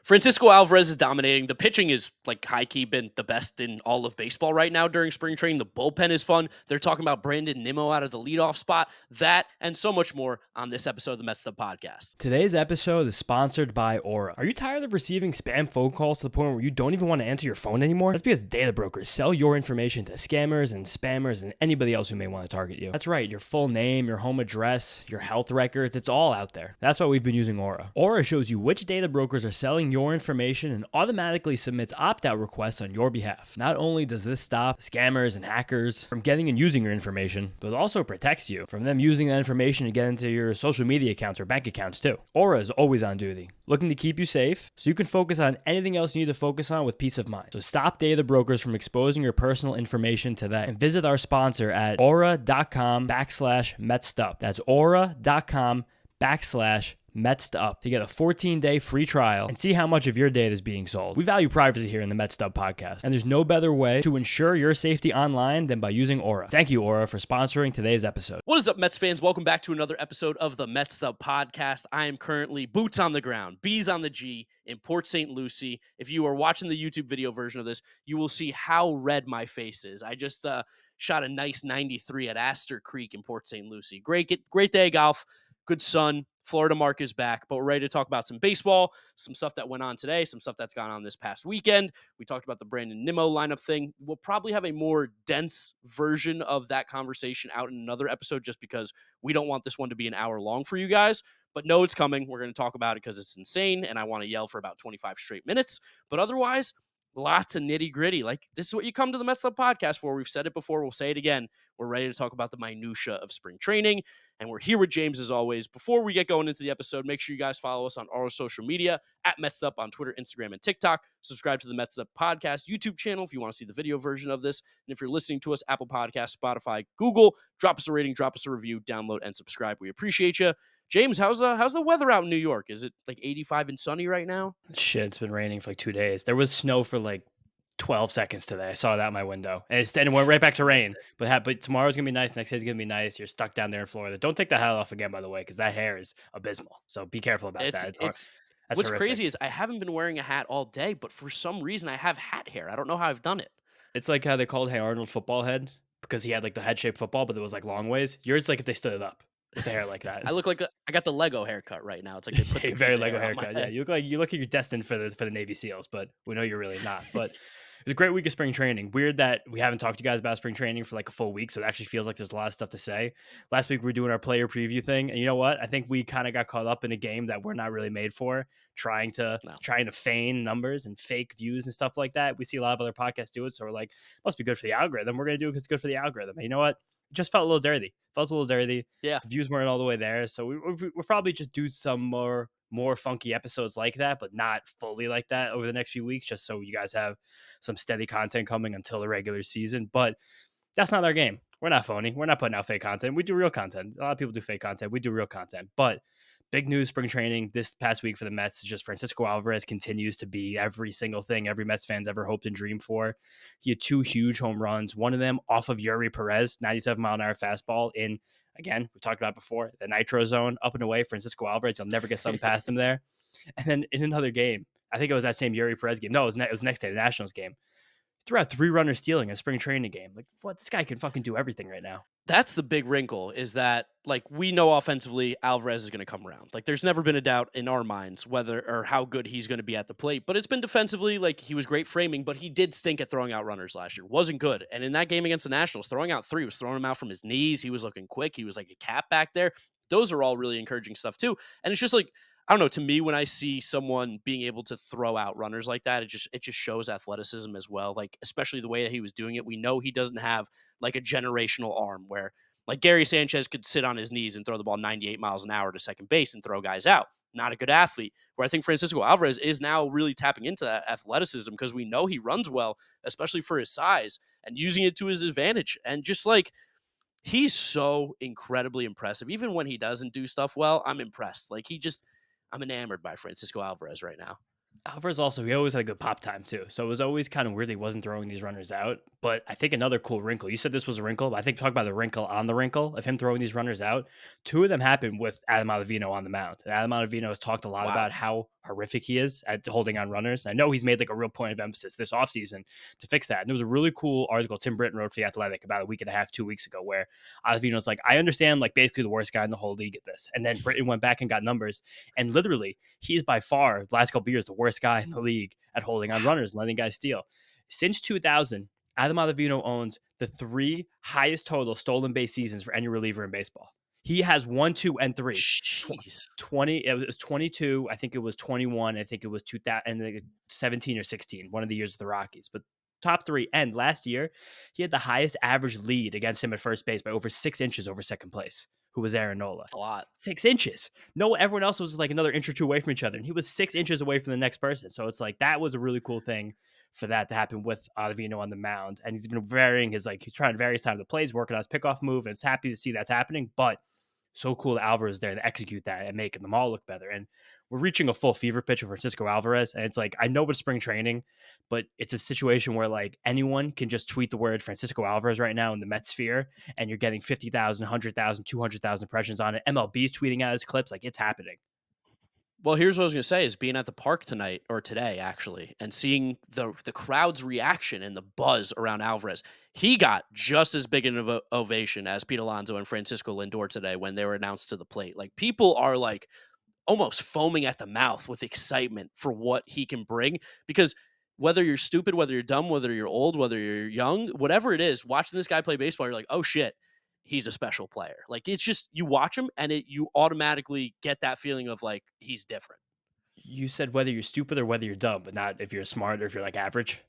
Francisco Alvarez is dominating. The pitching is like high-key been the best in all of baseball right now during spring training. The bullpen is fun. They're talking about Brandon Nimmo out of the leadoff spot. That and so much more on this episode of the Mets'd podcast. Today's episode is sponsored by Aura. Are you tired of receiving spam phone calls to the point where you don't even want to answer your phone anymore? That's because data brokers sell your information to scammers and spammers and anybody else who may want to target you. That's right, your full name, your home address, your health records, it's all out there. That's why we've been using Aura. Aura shows you which data brokers are selling your information and automatically submits opt-out requests on your behalf. Not only does this stop scammers and hackers from getting and using your information, but it also protects you from them using that information to get into your social media accounts or bank accounts too. Aura is always on duty, looking to keep you safe so you can focus on anything else you need to focus on with peace of mind. So stop data brokers from exposing your personal information to them and visit our sponsor at aura.com/Mets'd. That's aura.com/Mets'd to get a 14-day free trial and see how much of your data is being sold. We value privacy here in the Mets'd podcast, and there's no better way to ensure your safety online than by using Aura. Thank you, Aura, for sponsoring today's episode. What is up, Mets fans? Welcome back to another episode of the Mets'd podcast. I am currently boots on the ground, bees on the G in Port St. Lucie. If you are watching the YouTube video version of this, you will see how red my face is. I just shot a nice 93 at Astor Creek in Port St. Lucie. Great day of golf. Good sun. Florida Mark is back, but we're ready to talk about some baseball, some stuff that went on today, some stuff that's gone on this past weekend. We talked about the Brandon Nimmo lineup thing. We'll probably have a more dense version of that conversation out in another episode just because we don't want this one to be an hour long for you guys. But no, it's coming. We're going to talk about it because it's insane, and I want to yell for about 25 straight minutes. But otherwise, lots of nitty gritty. Like, this is what you come to the Mets'd podcast for. We've said it before. We'll say it again. We're ready to talk about the minutia of spring training. And we're here with James as always. Before we get going into the episode, make sure you guys follow us on all our social media at Mets'd on Twitter, Instagram, and TikTok. Subscribe to the Mets'd podcast YouTube channel if you want to see the video version of this. And if you're listening to us, Apple Podcasts, Spotify, Google, drop us a rating, drop us a review, download, and subscribe. We appreciate you. James, how's the weather out in New York? Is it like 85 and sunny right now? Shit, it's been raining for like 2 days. There was snow for like 12 seconds today. I saw that in my window. And it went right back to rain. But tomorrow's going to be nice. Next day's going to be nice. You're stuck down there in Florida. Don't take the hat off again, by the way, because that hair is abysmal. So be careful about that. What's horrific. Crazy is I haven't been wearing a hat all day, but for some reason I have hat hair. I don't know how I've done it. It's like how they called Hey Arnold football head because he had like the head-shaped football, but it was like long ways. Yours like if they stood it up. With the hair like that. I look like I got the Lego haircut right now. It's like they put the very Lego haircut. Yeah, you look like you're destined for the Navy SEALs, but we know you're really not. But it was a great week of spring training. Weird that we haven't talked to you guys about spring training for like a full week, so it actually feels like there's a lot of stuff to say. Last week we were doing our player preview thing, and you know what? I think we kind of got caught up in a game that we're not really made for, trying to feign numbers and fake views and stuff like that. We see a lot of other podcasts do it, so we're like, must be good for the algorithm. We're gonna do it because it's good for the algorithm. And you know what? It just felt a little dirty. Yeah, the views weren't all the way there, so we'll probably just do some more funky episodes like that, but not fully like that over the next few weeks, just so you guys have some steady content coming until the regular season. But that's not our game. We're not phony. We're not putting out fake content. We do real content. A lot of people do fake content. We do real content. But big news spring training this past week for the Mets is just Francisco Alvarez continues to be every single thing every Mets fans ever hoped and dreamed for. He had 2 huge home runs, one of them off of Yuri Perez, 97-mile-an-hour fastball in, again, we've talked about before, the nitro zone, up and away. Francisco Alvarez, you'll never get something past him there. And then in another game, I think it was that same Yuri Perez game. No, it was next day, the Nationals game. He threw out 3 runners stealing a spring training game. Like, what? This guy can fucking do everything right now. That's the big wrinkle is that, like, we know offensively Alvarez is going to come around. Like, there's never been a doubt in our minds whether or how good he's going to be at the plate. But it's been defensively, like, he was great framing, but he did stink at throwing out runners last year. Wasn't good. And in that game against the Nationals, throwing out 3 was throwing him out from his knees. He was looking quick. He was like a cat back there. Those are all really encouraging stuff, too. And it's just like, I don't know, to me, when I see someone being able to throw out runners like that, it just shows athleticism as well. Like, especially the way that he was doing it. We know he doesn't have like a generational arm where like Gary Sanchez could sit on his knees and throw the ball 98 miles an hour to second base and throw guys out. Not a good athlete. Where I think Francisco Alvarez is now really tapping into that athleticism because we know he runs well, especially for his size, and using it to his advantage. And just like, he's so incredibly impressive. Even when he doesn't do stuff well, I'm impressed. Like, I'm enamored by Francisco Alvarez right now. Alvarez also, he always had a good pop time too. So it was always kind of weird he wasn't throwing these runners out. But I think another cool wrinkle, you said this was a wrinkle, but I think talk about the wrinkle on the wrinkle of him throwing these runners out. 2 of them happened with Adam Ottavino on the mound. And Adam Ottavino has talked a lot about how horrific he is at holding on runners. I know he's made like a real point of emphasis this offseason to fix that. And there was a really cool article Tim Britton wrote for The Athletic about a week and a half, 2 weeks ago, where Ottavino's like, I understand like basically the worst guy in the whole league at this. And then Britton went back and got numbers. And literally, he's by far, the last couple of years, the worst guy in the league at holding on runners and letting guys steal. Since 2000, Adam Ottavino owns the 3 highest total stolen base seasons for any reliever in baseball. He has 1, 2, and 3. Jeez. 20. It was 22. I think it was 21. I think it was 2017 or 16. One of the years with the Rockies, but top 3. And last year, he had the highest average lead against him at first base by over 6 inches over second place, who was Aaron Nola. That's a lot. 6 inches. No, everyone else was like another inch or two away from each other, and he was 6 inches away from the next person. So it's like that was a really cool thing for that to happen with Ottavino on the mound. And he's been varying his he's trying various times the plays, working on his pickoff move, and it's happy to see that's happening. But so cool that Alvarez is there to execute that and making them all look better. And we're reaching a full fever pitch of Francisco Alvarez. And it's like, I know it's spring training, but it's a situation where like anyone can just tweet the word Francisco Alvarez right now in the Mets sphere, and you're getting 50,000, 100,000, 200,000 impressions on it. MLB's tweeting out his clips. Like, it's happening. Well, here's what I was going to say is being at the park tonight or today, actually, and seeing the crowd's reaction and the buzz around Alvarez. He got just as big an ovation as Pete Alonso and Francisco Lindor today when they were announced to the plate. Like, people are like almost foaming at the mouth with excitement for what he can bring, because whether you're stupid, whether you're dumb, whether you're old, whether you're young, whatever it is, watching this guy play baseball, you're like, oh shit, he's a special player. Like, it's just, you watch him and you automatically get that feeling of like, he's different. You said whether you're stupid or whether you're dumb, but not if you're smart or if you're like average.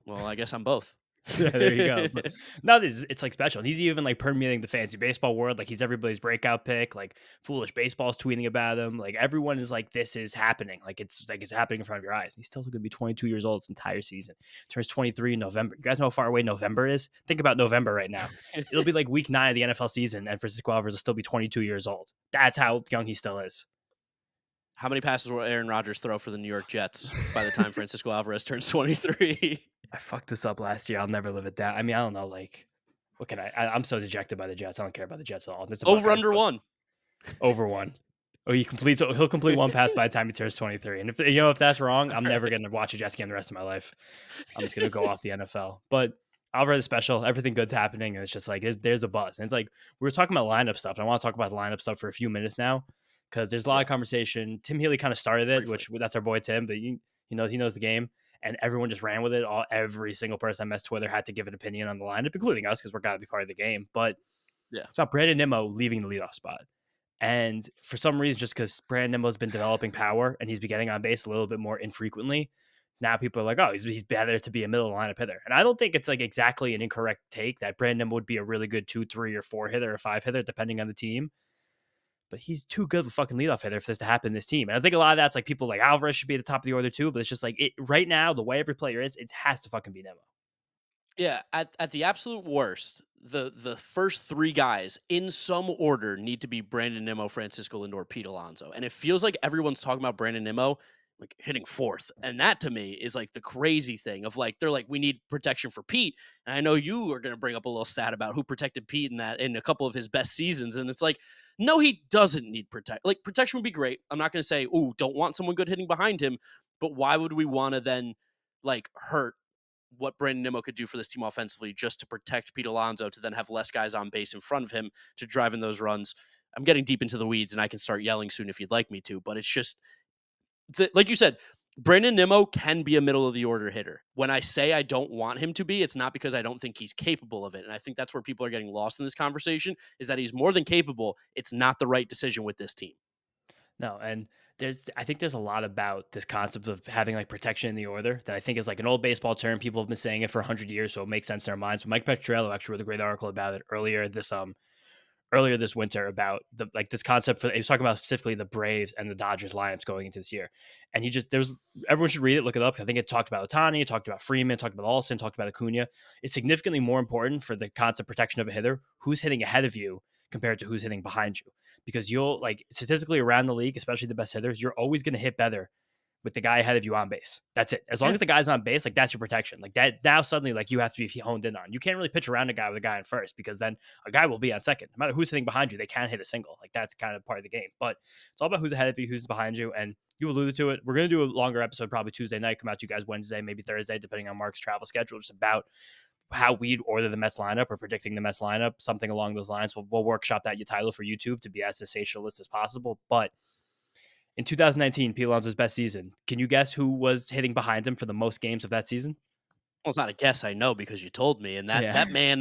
Well, I guess I'm both. Yeah, there you go. But no, it's like special. And he's even like permeating the fantasy baseball world. Like, he's everybody's breakout pick. Like, Foolish Baseball's tweeting about him. Like, everyone is like, this is happening. Like, it's happening in front of your eyes. And he's still going to be 22 years old this entire season. Turns 23 in November. You guys know how far away November is? Think about November right now. It'll be like week 9 of the NFL season, and Francisco Alvarez will still be 22 years old. That's how young he still is. How many passes will Aaron Rodgers throw for the New York Jets by the time Francisco Alvarez turns 23? I fucked this up last year. I'll never live it down. I mean, I don't know. Like, what can I'm so dejected by the Jets. I don't care about the Jets at all. Over under 1. Over 1. Oh, he'll complete 1 pass by the time he turns 23. And if that's wrong, I'm never going to watch a Jets game the rest of my life. I'm just going to go off the NFL. But Alvarez is special. Everything good's happening. And it's just like, there's a buzz. And it's like, we were talking about lineup stuff. And I want to talk about the lineup stuff for a few minutes now, because there's a lot of conversation. Tim Healy kind of started it, which that's our boy Tim, but he knows the game. And everyone just ran with it. Every single person on Mets Twitter had to give an opinion on the lineup, including us, because we're got to be part of the game. But it's about Brandon Nimmo leaving the leadoff spot. And for some reason, just because Brandon Nimmo's been developing power and he's been getting on base a little bit more infrequently, now people are like, oh, he's better to be a middle lineup hitter. And I don't think it's like exactly an incorrect take that Brandon Nimmo would be a really good 2, 3, or 4 hitter or 5 hitter, depending on the team. But he's too good of a fucking leadoff hitter for this to happen in this team. And I think a lot of that's like people like Alvarez should be at the top of the order too, but it's just like right now, the way every player is, it has to fucking be Nimmo. Yeah, at the absolute worst, the first 3 guys in some order need to be Brandon Nimmo, Francisco Lindor, Pete Alonso. And it feels like everyone's talking about Brandon Nimmo like hitting 4th. And that to me is like the crazy thing of like, they're like, we need protection for Pete. And I know you are going to bring up a little stat about who protected Pete in a couple of his best seasons. And it's like, no, he doesn't need protection would be great. I'm not going to say, oh, don't want someone good hitting behind him, but why would we want to then like hurt what Brandon Nimmo could do for this team offensively just to protect Pete Alonso, to then have less guys on base in front of him to drive in those runs? I'm getting deep into the weeds and I can start yelling soon if you'd like me to, but it's just like you said, Brandon Nimmo can be a middle of the order hitter. When I say I don't want him to be, it's not because I don't think he's capable of it. And I think that's where people are getting lost in this conversation, is that he's more than capable. It's not the right decision with this team. No, and I think there's a lot about this concept of having like protection in the order that I think is like an old baseball term. People have been saying it for 100 years, so it makes sense in our minds. But Mike Petriello actually wrote a great article about it earlier this winter about this concept he was talking about specifically the Braves and the Dodgers lineups going into this year. And everyone should read it, look it up. I think it talked about Ohtani, it talked about Freeman, talked about Olsen, talked about Acuna. It's significantly more important for the concept protection of a hitter who's hitting ahead of you compared to who's hitting behind you. Because you'll like statistically around the league, especially the best hitters, you're always going to hit better with the guy ahead of you on base. That's it. As long as the guy's on base, like that's your protection. Like that now suddenly like you have to be honed in on. You can't really pitch around a guy with a guy on first, because then a guy will be on second. No matter who's sitting behind you, they can't hit a single. Like that's kind of part of the game. But it's all about who's ahead of you, who's behind you. And you alluded to it. We're going to do a longer episode, probably Tuesday night, come out to you guys Wednesday, maybe Thursday, depending on Mark's travel schedule, just about how we'd order the Mets lineup or predicting the Mets lineup, something along those lines. We'll workshop that title for YouTube to be as sensationalist as possible. But in 2019, Pete Alonso's best season, can you guess who was hitting behind him for the most games of that season? Well, it's not a guess. I know because you told me, and that Yeah. that man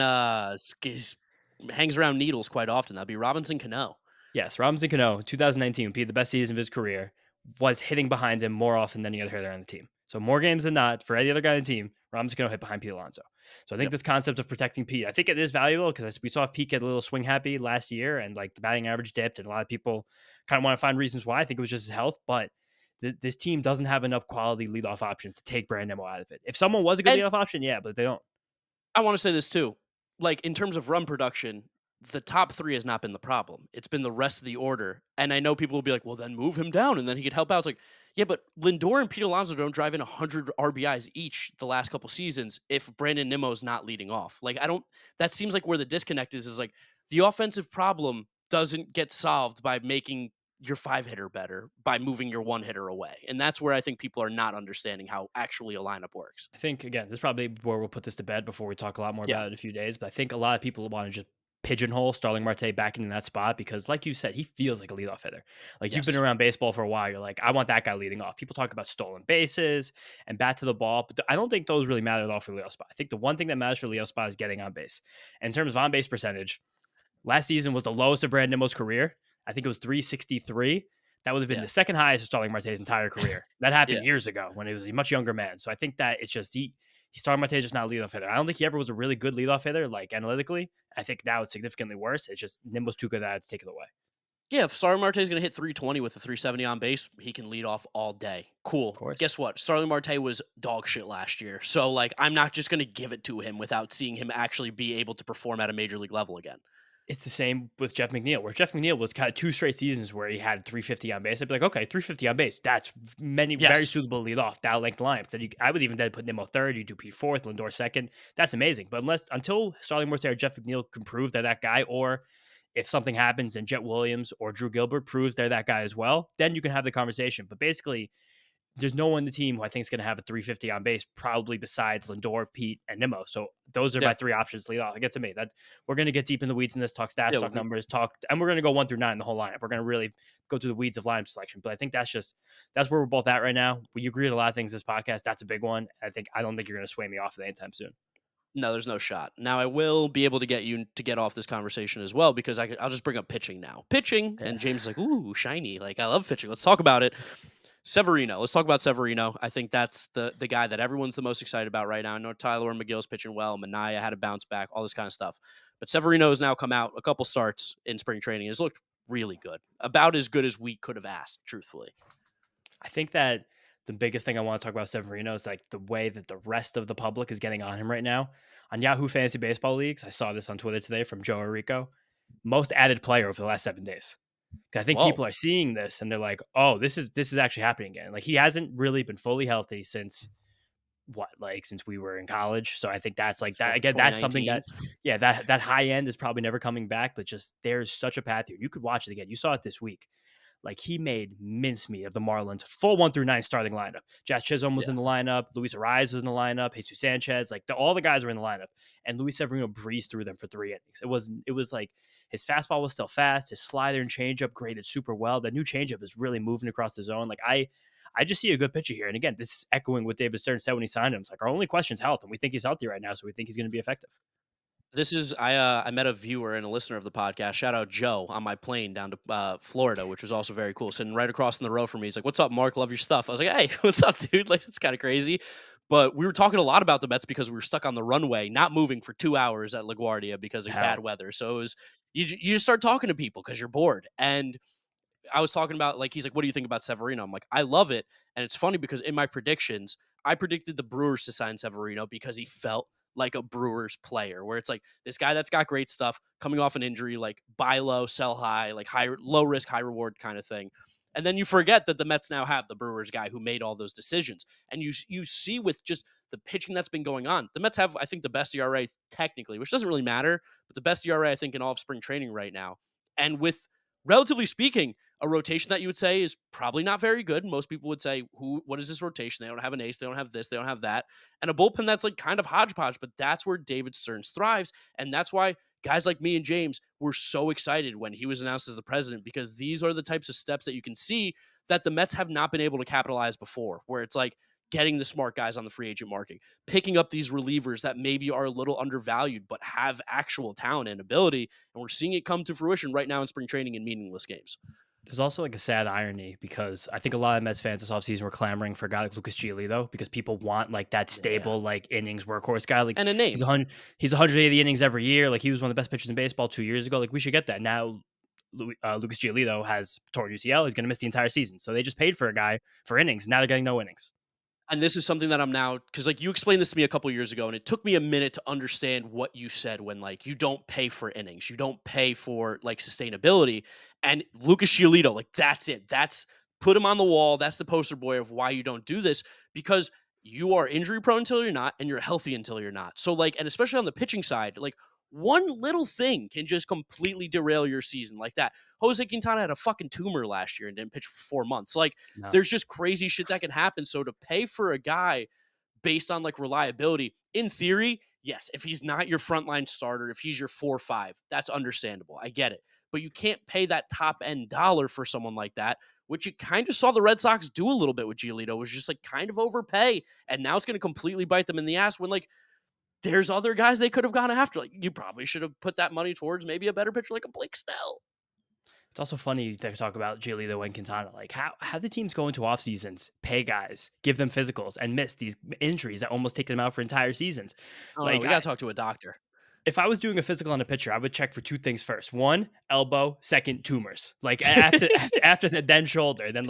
hangs around needles quite often. That'd be Robinson Cano. Yes, Robinson Cano, 2019, would be the best season of his career, was hitting behind him more often than any other hitter on the team. So more games than not, for any other guy on the team, Robinson Cano hit behind Pete Alonso. So I think Yep. this concept of protecting Pete, I think it is valuable because we saw Pete get a little swing happy last year and like the batting average dipped, and a lot of people kind of want to find reasons why. I think it was just his health, but this team doesn't have enough quality leadoff options to take Brandon Nimmo out of it. If someone was a good And leadoff option, yeah, but they don't. I want to say this too. Like in terms of run production, the top three has not been the problem. It's been the rest of the order. And I know people will be like, well, then move him down and then he could help out. It's like, yeah, but Lindor and Pete Alonso don't drive in 100 RBIs each the last couple seasons if Brandon Nimmo is not leading off. Like, I don't, that seems like where the disconnect is like the offensive problem doesn't get solved by making your five hitter better by moving your one hitter away. And that's where I think people are not understanding how actually a lineup works. I think again, this is probably where we'll put this to bed before we talk a lot more Yeah. about it in a few days. But I think a lot of people want to just pigeonhole Starling Marte back into that spot because, like you said, he feels like a leadoff hitter. Like you've been Yes. around baseball for a while, you're like, I want that guy leading off. People talk about stolen bases and bat to the ball, but I don't think those really matter at all for leadoff spot. I think the one thing that matters for leadoff spot is getting on base. And in terms of on base percentage, last season was the lowest of Brandon Nimmo's career. I think it was 363. That would have been Yeah. the second highest of Starling Marte's entire career. That happened Yeah. years ago when he was a much younger man. So I think that it's just Starling Marte is just not a leadoff hitter. I don't think he ever was a really good leadoff hitter, like analytically. I think now it's significantly worse. It's just Nimmo's too good at it to take it away. Yeah, if Starling Marte is going to hit 320 with a 370 on base, he can lead off all day. Of Cool. course. Guess what? Starling Marte was dog shit last year. So, like, I'm not just going to give it to him without seeing him actually be able to perform at a major league level again. It's the same with Jeff McNeil, where Jeff McNeil was kind of two straight seasons where he had 350 on base. I'd be like, okay, 350 on base. That's very Yes. suitable lead off, that length line. So I would even then put Nimmo third, you do Pete fourth, Lindor second. That's amazing. But until Starling Marte or Jeff McNeil can prove they're that guy, or if something happens and Jet Williams or Drew Gilbert proves they're that guy as well, then you can have the conversation. But basically, there's no one in the team who I think is going to have a 350 on base, probably besides Lindor, Pete, and Nimmo. So those are Yeah. my three options to lead off. Get to me that we're going to get deep in the weeds in this, talk stats, Yeah, talk numbers, and we're going to go 1 through 9 the whole lineup. We're going to really go through the weeds of lineup selection. But I think that's where we're both at right now. We agree with a lot of things this podcast. That's a big one. I don't think you're going to sway me off of that anytime soon. No, there's no shot. Now, I will be able to get you to get off this conversation as well because I'll just bring up pitching now. Pitching, Yeah. and James is like, ooh, shiny. Like, I love pitching. Let's talk about it. Severino. Let's talk about Severino. I think that's the guy that everyone's the most excited about right now. I know Tyler McGill's pitching well. Manaya had a bounce back, all this kind of stuff. But Severino has now come out a couple starts in spring training. Has looked really good. About as good as we could have asked, truthfully. I think that the biggest thing I want to talk about Severino is like the way that the rest of the public is getting on him right now. On Yahoo Fantasy Baseball Leagues, I saw this on Twitter today from Joe Arico, most added player over the last 7 days. I think Whoa. people are seeing this and they're like, "Oh, this is actually happening again." Like he hasn't really been fully healthy since since we were in college. So I think that's like that again. That's something that, 2019. that high end is probably never coming back. But just there's such a path here. You could watch it again. You saw it this week. Like he made mincemeat of the Marlins full 1 through 9 starting lineup. Josh Chisholm was in the lineup. Luis Ariz was in the lineup. Jesus Sanchez, like all the guys were in the lineup. And Luis Severino breezed through them for 3 innings. It was like his fastball was still fast. His slider and changeup graded super well. That new changeup is really moving across the zone. Like I just see a good pitcher here. And again, this is echoing what David Stern said when he signed him. It's like our only question is health, and we think he's healthy right now, so we think he's going to be effective. This is I met a viewer and a listener of the podcast. Shout out Joe on my plane down to Florida, which was also very cool. Sitting right across in the row from me, he's like, "What's up, Mark? Love your stuff." I was like, "Hey, what's up, dude?" Like it's kind of crazy, but we were talking a lot about the Mets because we were stuck on the runway, not moving for 2 hours at LaGuardia because of bad weather. So it was you just start talking to people because you're bored. And I was talking about like he's like, "What do you think about Severino?" I'm like, "I love it," and it's funny because in my predictions, I predicted the Brewers to sign Severino because he felt like a Brewers player, where it's like this guy that's got great stuff coming off an injury, like buy low, sell high, like low risk, high reward kind of thing. And then you forget that the Mets now have the Brewers guy who made all those decisions, and you see with just the pitching that's been going on, the Mets have I think the best ERA technically, which doesn't really matter, but the best ERA I think in all of spring training right now, and with relatively speaking a rotation that you would say is probably not very good. Most people would say, what is this rotation? They don't have an ace, they don't have this, they don't have that. And a bullpen that's like kind of hodgepodge, but that's where David Stearns thrives. And that's why guys like me and James were so excited when he was announced as the president, because these are the types of steps that you can see that the Mets have not been able to capitalize before, where it's like getting the smart guys on the free agent market, picking up these relievers that maybe are a little undervalued, but have actual talent and ability. And we're seeing it come to fruition right now in spring training in meaningless games. There's also like a sad irony because I think a lot of Mets fans this offseason were clamoring for a guy like Lucas Giolito because people want like that Yeah. stable like innings workhorse guy. Like And a he's name. 180 innings every year. Like he was one of the best pitchers in baseball 2 years ago. Like we should get that now. Lucas Giolito has torn UCL. He's going to miss the entire season. So they just paid for a guy for innings. Now they're getting no innings. And this is something that I'm now, because like you explained this to me a couple years ago, and it took me a minute to understand what you said when like you don't pay for innings, you don't pay for like sustainability. And Lucas Giolito, like that's it. That's put him on the wall. That's the poster boy of why you don't do this, because you are injury prone until you're not, and you're healthy until you're not. So like, and especially on the pitching side, like one little thing can just completely derail your season like that. Jose Quintana had a fucking tumor last year and didn't pitch for 4 months. Like No. there's just crazy shit that can happen. So to pay for a guy based on like reliability, in theory, yes, if he's not your frontline starter, if he's your 4 or 5, that's understandable. I get it. But you can't pay that top end dollar for someone like that, which you kind of saw the Red Sox do a little bit with Giolito, was just like kind of overpay. And now it's going to completely bite them in the ass when like there's other guys they could have gone after. Like you probably should have put that money towards maybe a better pitcher like a Blake Snell. It's also funny to talk about Giolito and Quintana. Like how the teams go into off seasons, pay guys, give them physicals, and miss these injuries that almost take them out for entire seasons. I don't know. Like We got to talk to a doctor. if I was doing a physical on a pitcher, I would check for two things first: one, elbow; second, tumors. Like after the then shoulder, then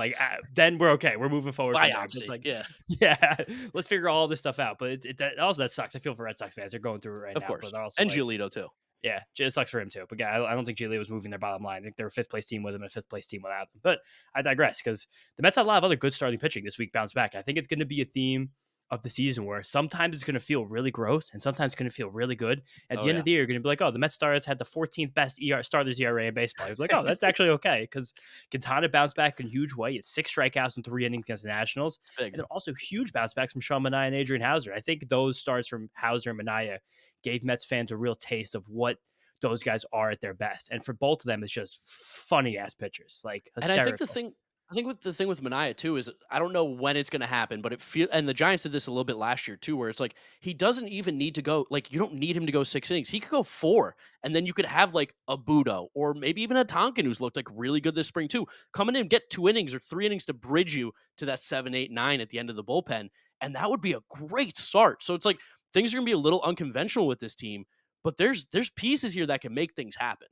then we're okay. We're moving forward from there. But it's Biopsy. like, Yeah, yeah, let's figure all this stuff out. But also that sucks. I feel for Red Sox fans; they're going through it right of now. course. But they're also And like, Giolito too. yeah, it sucks for him too. But yeah, I don't think Giolito was moving their bottom line. I think they were fifth place team with him and a fifth place team without him. But I digress because the Mets had a lot of other good starting pitching this week bounce back. I think it's going to be a theme of the season where sometimes it's going to feel really gross and sometimes it's going to feel really good. At Oh the end yeah. of the year, you're going to be like, oh, the Mets stars had the 14th best starters ERA in baseball. You're like, oh, that's actually okay because Quintana bounced back in a huge way. It's 6 strikeouts in 3 innings against the Nationals. Big. And then also huge bounce backs from Sean Manaea and Adrian Hauser. I think those starts from Hauser and Manaea gave Mets fans a real taste of what those guys are at their best. And for both of them, it's just funny ass pitchers, like And hysterical. I think with the thing with Manaea too is I don't know when it's going to happen, but and the Giants did this a little bit last year too, where it's like he doesn't even need to go, like you don't need him to go 6 innings. He could go 4, and then you could have like a Budo or maybe even a Tonkin who's looked like really good this spring too, coming in and get 2 innings or 3 innings to bridge you to that 7, 8, 9 at the end of the bullpen, and that would be a great start. So it's like things are going to be a little unconventional with this team, but there's pieces here that can make things happen.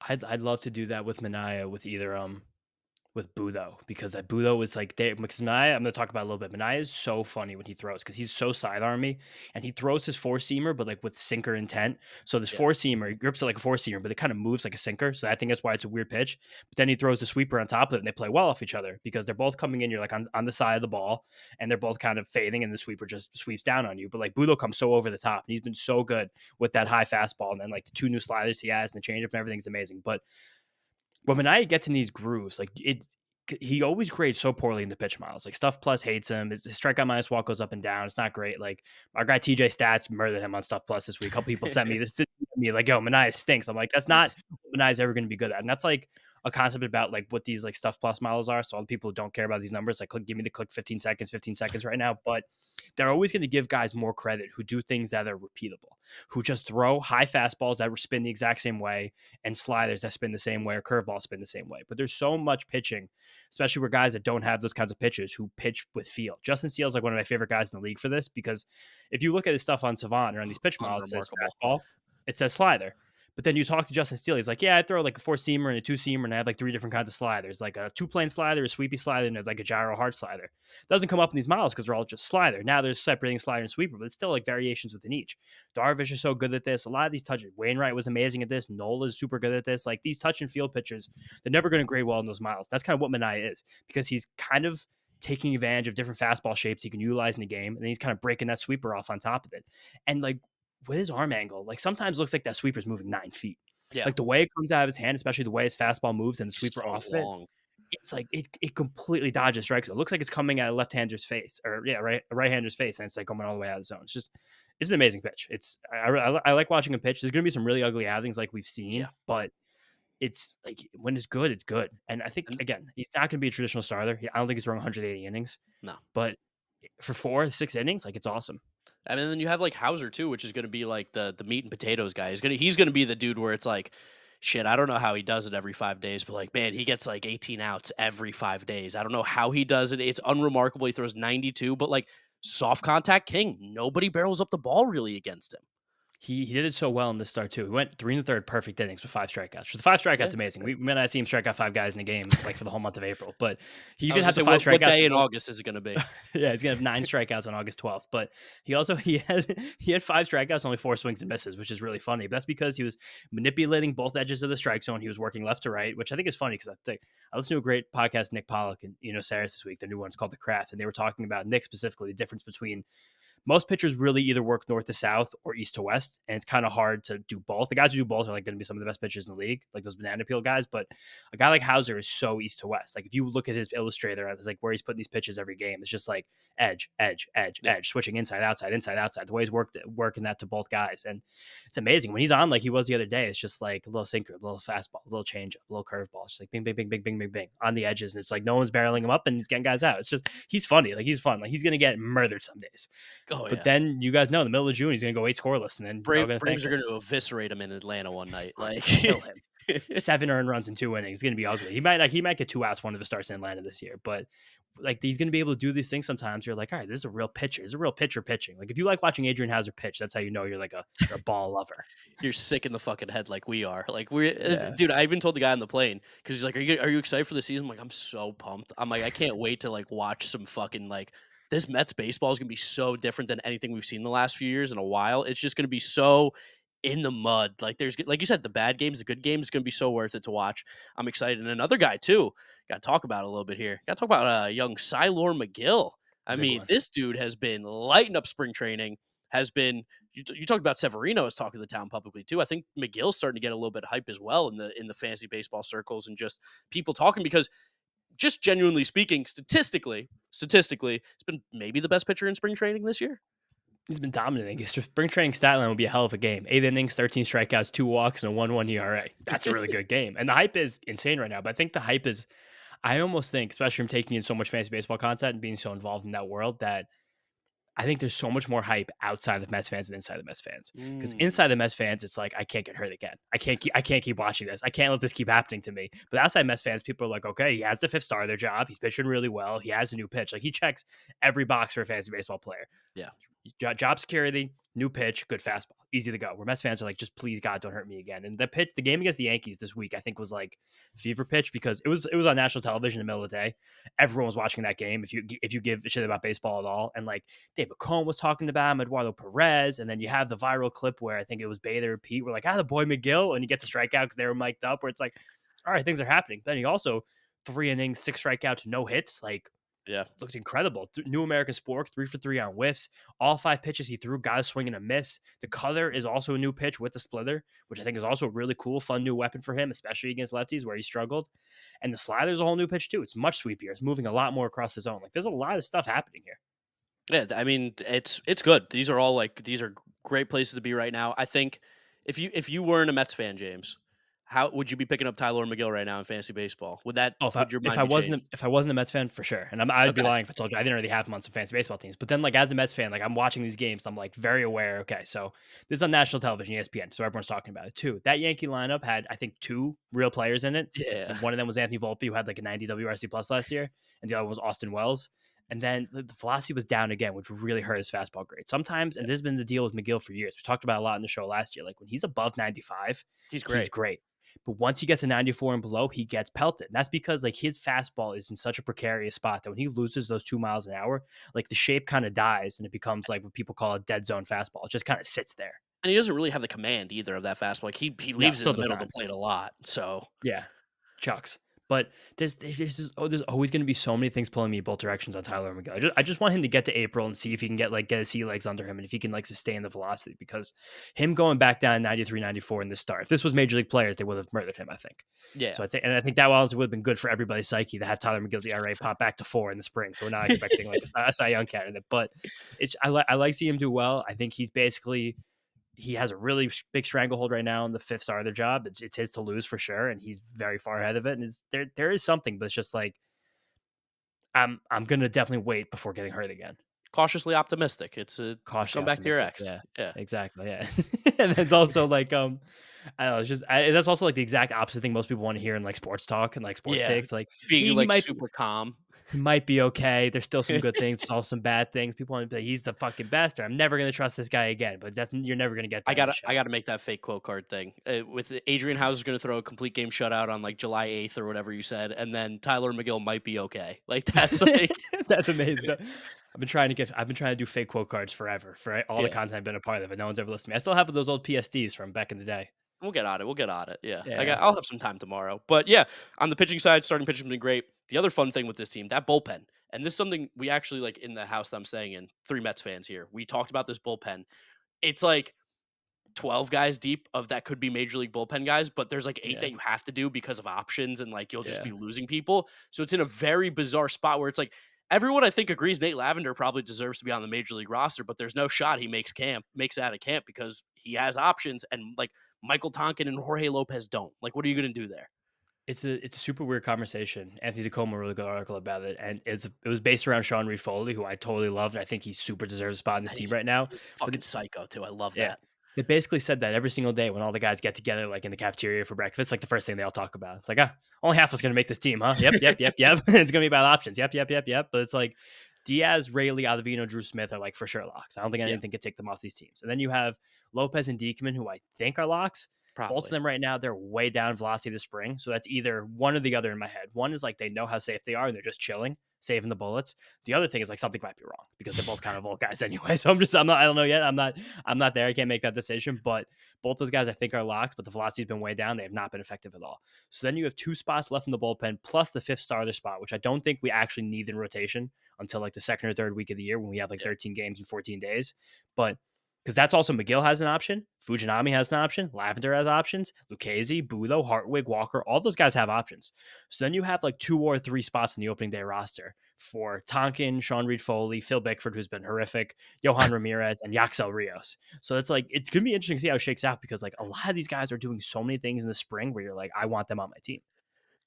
I'd love to do that with Manaea with either with Budo because that Budo is like they because Manaea, I'm gonna talk about it a little bit. Manaea is so funny when he throws because he's so sidearmy and he throws his four seamer, but like with sinker intent. So this Yeah. four seamer, he grips it like a four seamer, but it kind of moves like a sinker. So I think that's why it's a weird pitch. But then he throws the sweeper on top of it and they play well off each other because they're both coming in, you're like on the side of the ball, and they're both kind of fading, and the sweeper just sweeps down on you. But like Budo comes so over the top, and he's been so good with that high fastball, and then like the two new sliders he has and the changeup and everything's amazing. But when Manaea gets in these grooves, like he always grades so poorly in the pitch miles. Like Stuff Plus hates him. His strikeout minus walk goes up and down. It's not great. Like our guy TJ Stats murdered him on Stuff Plus this week. A couple people sent me this to me like, yo, Manaea stinks. I'm like, that's not what Manaea's ever going to be good at. And that's like a concept about like what these like Stuff Plus models are. So all the people who don't care about these numbers, like give me the click 15 seconds right now. But they're always going to give guys more credit who do things that are repeatable, who just throw high fastballs that spin the exact same way and sliders that spin the same way or curveballs spin the same way. But there's so much pitching, especially with guys that don't have those kinds of pitches who pitch with feel. Justin Steele's like one of my favorite guys in the league for this because if you look at his stuff on Savant or on these pitch models, it says Unremarkable. fastball, it says slider. But then you talk to Justin Steele, he's like, yeah, I throw like a four seamer and a two seamer, and I have like 3 different kinds of sliders, like a 2-plane slider, a sweepy slider, and like a gyro hard slider. Doesn't come up in these models because they're all just slider. Now there's separating slider and sweeper, but it's still like variations within each. Darvish is so good at this. A lot of these touches, Wainwright was amazing at this. Nola is super good at this. Like these touch and field pitchers, they're never going to grade well in those models. That's kind of what Manaea is because he's kind of taking advantage of different fastball shapes he can utilize in the game, and then he's kind of breaking that sweeper off on top of it. And like with his arm angle, like sometimes looks like that sweeper's moving 9 feet. Yeah. Like the way it comes out of his hand, especially the way his fastball moves and the sweeper So off of it, long. it's like it completely dodges strikes. It looks like it's coming at a left-hander's face, or yeah, a right-hander's face, and it's like coming all the way out of the zone. It's an amazing pitch. I like watching him pitch. There's gonna be some really ugly outings like we've Yeah. seen, but it's like when it's good, it's good. And I think And again, he's not gonna be a traditional starter. I don't think he's throwing 180 innings, no. but for 4 6 innings, like it's awesome. I mean, then you have like Hauser too, which is going to be like the meat and potatoes guy. He's gonna be the dude where it's like, shit, I don't know how he does it every 5 days, but like, man, he gets like 18 outs every 5 days. I don't know how he does it. It's unremarkable. He throws 92, but like soft contact king. Nobody barrels up the ball really against him. He did it so well in this start too. He went 3 1/3 perfect innings with 5 strikeouts. For the 5 strikeouts, Yeah. amazing. We might not see him strike out 5 guys in a game like for the whole month of April, but he I even was gonna had the say, five what strikeouts. day in August is it gonna be? Yeah, he's gonna have 9 strikeouts on August 12th. But he had 5 strikeouts, only 4 swings and misses, which is really funny. But that's because he was manipulating both edges of the strike zone. He was working left to right, which I think is funny because I listened to a great podcast, Nick Pollock and Saris this week. The new one's called The Craft, and they were talking about Nick specifically, the difference between most pitchers really either work north to south or east to west, and it's kind of hard to do both. The guys who do both are like going to be some of the best pitchers in the league, like those banana peel guys. But a guy like Hauser is so east to west. Like if you look at his illustrator, it's like where he's putting these pitches every game. It's just like edge, edge, edge, Yeah. edge, switching inside, outside, inside, outside. The way he's working that to both guys, and it's amazing when he's on like he was the other day. It's just like a little sinker, a little fastball, a little changeup, a little curveball. It's just like bing, bing, bing, bing, bing, bing, bing on the edges, and it's like no one's barreling him up, and he's getting guys out. It's just he's funny, like he's fun, like he's gonna get murdered some days. Oh But yeah. then you guys know in the middle of June he's going to go 8 scoreless, and then you're all going to thank Braves are us. gonna eviscerate him in Atlanta one night. Like Kill him. 7 earned runs in 2 innings. It's going to be ugly. He might get 2 outs one of his starts in Atlanta this year, but like he's going to be able to do these things sometimes. You're like, all right, this is a real pitcher. This is a real pitcher pitching. Like if you like watching Adrian Hauser pitch, that's how you know you're a ball lover. you're sick in the fucking head like we are. Like we're Yeah. dude, I even told the guy on the plane because he's like, are you excited for the season? I'm like, I'm so pumped. I'm like, I can't wait to like watch some fucking like this Mets baseball is gonna be so different than anything we've seen the last few years in a while. It's just gonna be so in the mud. Like there's like you said, the bad games, the good games, is gonna be so worth it to watch. I'm excited. And another guy too, gotta talk about a little bit here. Gotta talk about young Cylor McGill. I Big mean, one. this dude has been lighting up spring training, has been you talked about Severino as talking to the town publicly too. I think McGill's starting to get a little bit of hype as well in the fantasy baseball circles and just people talking because just genuinely speaking, statistically, it's been maybe the best pitcher in spring training this year. He's been dominating. His spring training stat line will be a hell of a game. 8 innings, 13 strikeouts, 2 walks, and a 1-1 ERA. That's a really good game. And the hype is insane right now. But I think the hype is, I almost think, especially from taking in so much fantasy baseball content and being so involved in that world, that I think there's so much more hype outside of Mets fans than inside the Mets fans. Because Mm, inside the Mets fans, it's like I can't get hurt again. I can't keep watching this. I can't let this keep happening to me. But outside Mets fans, people are like, okay, he has the fifth star of their job. He's pitching really well. He has a new pitch. Like he checks every box for a fantasy baseball player. yeah. Job security, new pitch, good fastball, easy to go. Where Mets fans are like, just please God, don't hurt me again. And the game against the Yankees this week, I think was like fever pitch because it was on national television in the middle of the day. Everyone was watching that game. If you give a shit about baseball at all, and like David Cohn was talking about him, Eduardo Perez, and then you have the viral clip where I think it was Bather or Pete were like, the boy McGill, and he gets a strikeout because they were mic'd up. Where it's like, all right, things are happening. Then he also 3 innings, 6 strikeouts, no hits, like Yeah. looked incredible. New American Sport, 3 for 3 on whiffs. All 5 pitches he threw, got a swing and a miss. The cutter is also a new pitch with the splitter, which I think is also a really cool, fun new weapon for him, especially against lefties where he struggled. And the slider is a whole new pitch too. It's much sweepier. It's moving a lot more across the zone. Like there's a lot of stuff happening here. Yeah, I mean, it's good. These are all like these are great places to be right now. I think if you weren't a Mets fan, James, how would you be picking up Tyler McGill right now in fantasy baseball? Oh, if I Would your if mind I be wasn't changed? if I wasn't a Mets fan for sure, and I'd be Okay. lying if I told you I didn't already have him on some fantasy baseball teams. But then, like as a Mets fan, like I'm watching these games, I'm like very aware. Okay, so this is on national television, ESPN, so everyone's talking about it too. That Yankee lineup had I think 2 real players in it, Yeah. and one of them was Anthony Volpe, who had like a 90 WRC plus last year, and the other one was Austin Wells. And then the velocity was down again, which really hurt his fastball grade. Sometimes, and this has been the deal with McGill for years. We talked about it a lot in the show last year. Like when he's above 95, He's he's great. great. But once he gets a 94 and below, he gets pelted. And that's because like his fastball is in such a precarious spot that when he loses those 2 miles an hour, like the shape kind of dies and it becomes like what people call a dead zone fastball. It just kind of sits there. And he doesn't really have the command either of that fastball. Like he No, leaves it in still the does middle of not. the plate a lot. So Yeah. Chucks. But there's always going to be so many things pulling me both directions on Tyler McGill. I just want him to get to April and see if he can get his sea legs under him and if he can like sustain the velocity, because him going back down 93, 94 in the start. If this was major league players, they would have murdered him, I think. Yeah. So I think that honestly would have been good for everybody's psyche to have Tyler McGill's ERA pop back to 4 in the spring. So we're not expecting like a Cy Young candidate, but I like seeing him do well. I think he has a really big stranglehold right now in the fifth star of the job. It's his to lose for sure, and he's very far ahead of it. And there is something, but it's just like I'm gonna definitely wait before getting hurt again. Cautiously optimistic. It's Cautiously come back to your optimistic. ex. Yeah, Yeah. exactly. Yeah, and it's also like I don't know. That's also like the exact opposite thing most people want to hear in like sports talk and like sports Yeah. takes. Like Being he like might super calm. he might be okay. There's still some good things. There's also some bad things. People want to be like, he's the fucking best. Or I'm never gonna trust this guy again. But you're never gonna get I that in the gotta show. I gotta make that fake quote card thing. With Adrian Houser's gonna throw a complete game shutout on like July 8th or whatever you said, and then Tyler McGill might be okay. Like that's like That's amazing. I've been trying to do fake quote cards forever for all the yeah. content I've been a part of, but no one's ever listened to me. I still have those old PSDs from back in the day. We'll get on it. We'll get on it. Yeah. Yeah, I'll have some time tomorrow. But yeah, on the pitching side, starting pitching has been great. The other fun thing with this team, that bullpen, and this is something we actually like in the house that I'm staying in, three Mets fans here. We talked about this bullpen. It's like 12 guys deep of that could be major league bullpen guys, but there's like eight yeah, that you have to do because of options and like you'll just yeah. be losing people. So it's in a very bizarre spot where it's like everyone I think agrees Nate Lavender probably deserves to be on the major league roster, but there's no shot he makes it out of camp because he has options and like Michael Tonkin and Jorge Lopez don't. Like, what are you going to do there? It's a super weird conversation. Anthony Tacoma wrote a good article about it, and it was based around Sean Reed Foley, who I totally loved. I think he super deserves a spot in this And team right now. he's But fucking psycho too. I love yeah. that. They basically said that every single day when all the guys get together, like in the cafeteria for breakfast, like the first thing they all talk about. It's like, only half of us going to make this team, huh? Yep, yep, yep, yep. It's going to be about options. Yep, yep, yep, yep. But it's like Diaz, Rayleigh, Ottavino, Drew Smith are like for sure locks. I don't think Yeah, anything could take them off these teams. And then you have Lopez and Diekman, who I think are locks. Both of probably. them right now, they're way down velocity this spring. So that's either one or the other in my head. One is like they know how safe they are and they're just chilling, saving the bullets. The other thing is like something might be wrong because they're both kind of old guys anyway. So I don't know yet. I'm not there. I can't make that decision. But both those guys I think are locks, but the velocity's been way down. They have not been effective at all. So then you have two spots left in the bullpen plus the fifth starter spot, which I don't think we actually need in rotation until like the second or third week of the year when we have like Yeah. 13 games in 14 days. But because that's also McGill has an option, Fujinami has an option, Lavender has options, Lucchesi, Budo, Hartwig, Walker, all those guys have options. So then you have like two or three spots in the opening day roster for Tonkin, Sean Reed Foley, Phil Bickford, who's been horrific, Johan Ramirez, and Yaxel Rios. So it's like it's gonna be interesting to see how it shakes out because like a lot of these guys are doing so many things in the spring where you're like, I want them on my team.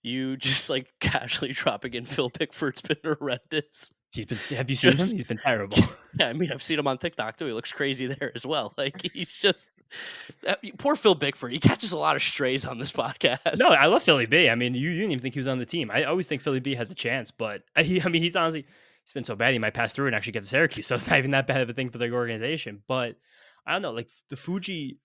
You just like casually dropping in Phil Pickford's been horrendous. Have you seen him? Just He's been terrible. yeah, I mean, I've seen him on TikTok too. He looks crazy there as well. Like he's just poor Phil Bickford. He catches a lot of strays on this No, podcast. I love Philly B. I mean, you didn't even think he was on the team. I always think Philly B has a chance, but he's honestly he's been so bad he might pass through and actually get to Syracuse. So it's not even that bad of a thing for the organization. But I don't know, like the Fuji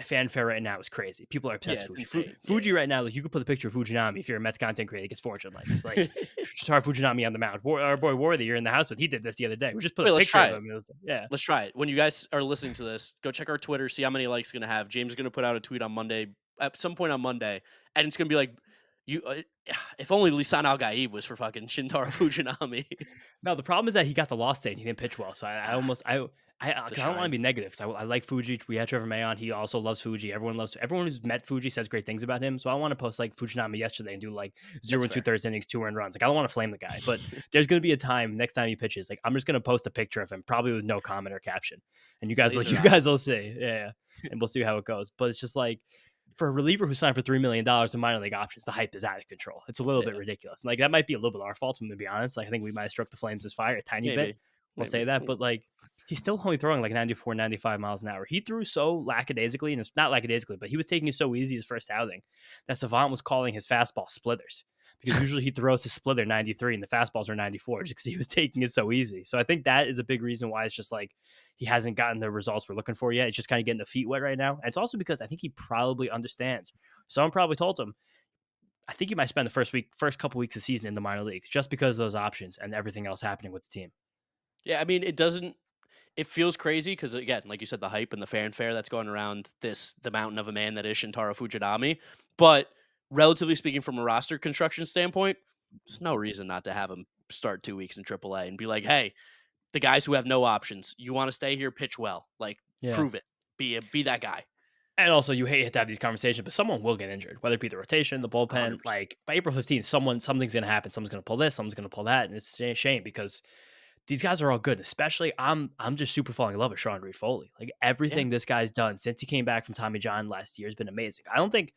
fanfare right now is crazy. People are Yeah, obsessed it's with Fuji. insane. Yeah. Fuji right now, like you could put a picture of Fujinami if you're a Mets content creator, it gets fortune likes. Like Shahar Fujinami on the mound. Our boy Worthy, you're in the house with. He did this the other day. We just put Wait, a let's picture try of it. him. It was yeah. Let's try it. When you guys are listening to this, go check our Twitter, see how many likes it's gonna have. James is gonna put out a tweet on Monday, at some point on Monday, and it's gonna be like, "You, if only Lisan Al Gaib was for fucking Shintaro Fujinami." No, the problem is that he got the loss day and he didn't pitch well. So I Ah, almost I the 'cause I don't want shine. to be negative because I like Fuji. We had Trevor May on. He also loves Fuji. Everyone who's met Fuji says great things about him. So I want to post like Fujinami yesterday and do like zero That's and two fair. thirds innings, 2 earned runs. Like I don't want to flame the guy, but there's gonna be a time next time he pitches. Like I'm just gonna post a picture of him, probably with no comment or caption, and you Laser eye. guys will see. Yeah, and we'll see how it goes. But it's just like for a reliever who signed for $3 million in minor league options, the hype is out of control. It's a little bit Yeah, ridiculous. And like that might be a little bit our fault, I'm gonna be honest. Like I think we might have struck the flames as fire a tiny bit. maybe, We'll say maybe. that, but like he's still only throwing like 94, 95 miles an hour. He threw so lackadaisically, and it's not lackadaisically, but he was taking it so easy his first outing that Savant was calling his fastball splitters because usually he throws his splitter 93 and the fastballs are 94 just because he was taking it so easy. So I think that is a big reason why it's just like he hasn't gotten the results we're looking for yet. It's just kind of getting the feet wet right now. And it's also because I think he probably understands. Someone probably told him, I think you might spend the first couple weeks of the season in the minor leagues just because of those options and everything else happening with the team. Yeah, I mean, it doesn't. It feels crazy because again, like you said, the hype and the fanfare that's going around the mountain of a man that is Shintaro Fujinami. But relatively speaking, from a roster construction standpoint, there's no reason not to have him start 2 weeks in AAA and be like, "Hey, the guys who have no options, you want to stay here, pitch well, like Yeah. prove it, be that guy." And also, you hate to have these conversations, but someone will get injured, whether it be the rotation, the bullpen. 100%. Like by April 15th, something's going to happen. Someone's going to pull this, someone's going to pull that, and it's a shame because these guys are all good. Especially, I'm just super falling in love with Sean Reed Foley. Like Yeah. everything this guy's done since he came back from Tommy John last year has been amazing. I don't think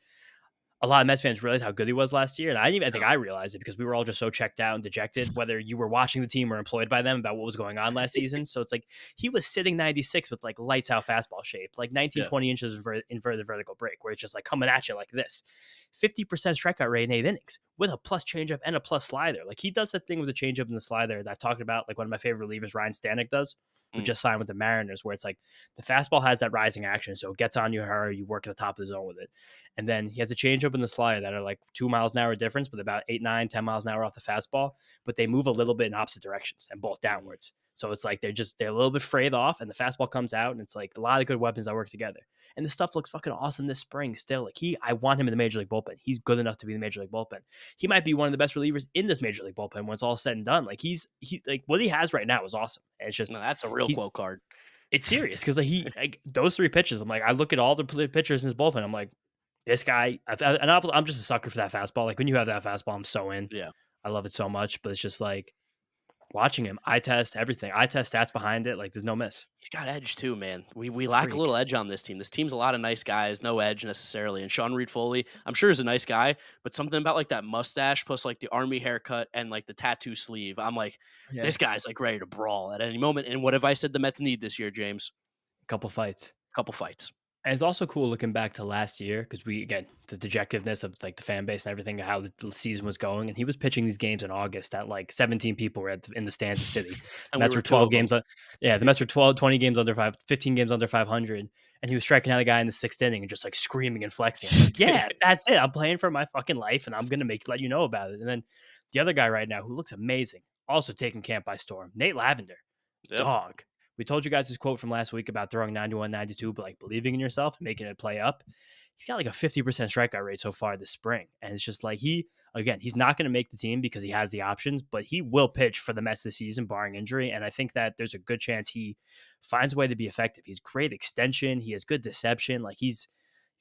a lot of Mets fans realized how good he was last year, and I didn't even think No. I realized it because we were all just so checked out and dejected, whether you were watching the team or employed by them about what was going on last season. So it's like he was sitting 96 with like lights out fastball shape, like 19, Yeah. 20 inches of inverted vertical break, where it's just like coming at you like this. 50% strikeout rate in 8 innings with a plus changeup and a plus slider. Like he does that thing with the changeup and the slider that I've talked about, like one of my favorite relievers, Ryan Stanek, does, who Mm. just signed with the Mariners, where it's like the fastball has that rising action, so it gets on you hard, you work at the top of the zone with it. And then he has a changeup and the slider that are like 2 miles an hour difference, but about 8, 9, 10 miles an hour off the fastball. But they move a little bit in opposite directions and both Mm. downwards. So it's like they're a little bit frayed off, and the fastball comes out, and it's like a lot of good weapons that work together. And this stuff looks fucking awesome this spring. Still, like I want him in the major league bullpen. He's good enough to be in the major league bullpen. He might be one of the best relievers in this major league bullpen when it's all said and done. Like he like what he has right now is awesome. And it's just No, that's a real he's quote card. it's serious because like those three pitches. I'm like I look at all the pitchers in his bullpen. I'm like this guy, and I'm just a sucker for that fastball. Like when you have that fastball, I'm so in. Yeah. I love it so much. But it's just like watching him. I test everything. I test stats behind it. Like there's no miss. He's got edge too, man. We lack a Freak. little edge on this team. This team's a lot of nice guys, no edge necessarily. And Sean Reed Foley, I'm sure is a nice guy, but something about like that mustache plus like the army haircut and like the tattoo sleeve. I'm like, Yeah. this guy's like ready to brawl at any moment. And what have I said the Mets need this year, James? Couple fights. Couple fights. And it's also cool looking back to last year because we again the dejectiveness of like the fan base and everything, how the season was going, and he was pitching these games in August at like 17 people were in the stands of City. The And we Mets were were two 12 of them. games, yeah, the Mets were 12, 20 games under 15 games under 500, and he was striking out a guy in the sixth inning and just like screaming and flexing. I'm like, yeah, that's it. I'm playing for my fucking life, and I'm gonna let you know about it. And then the other guy right now who looks amazing, also taking camp by storm, Nate Lavender, Yep. dog. We told you guys his quote from last week about throwing 91, 92, but like believing in yourself and making it play up. He's got like a 50% strikeout rate so far this spring. And it's just like he's not going to make the team because he has the options, but he will pitch for the Mets this season, barring injury. And I think that there's a good chance he finds a way to be effective. He's great extension. He has good deception. Like he's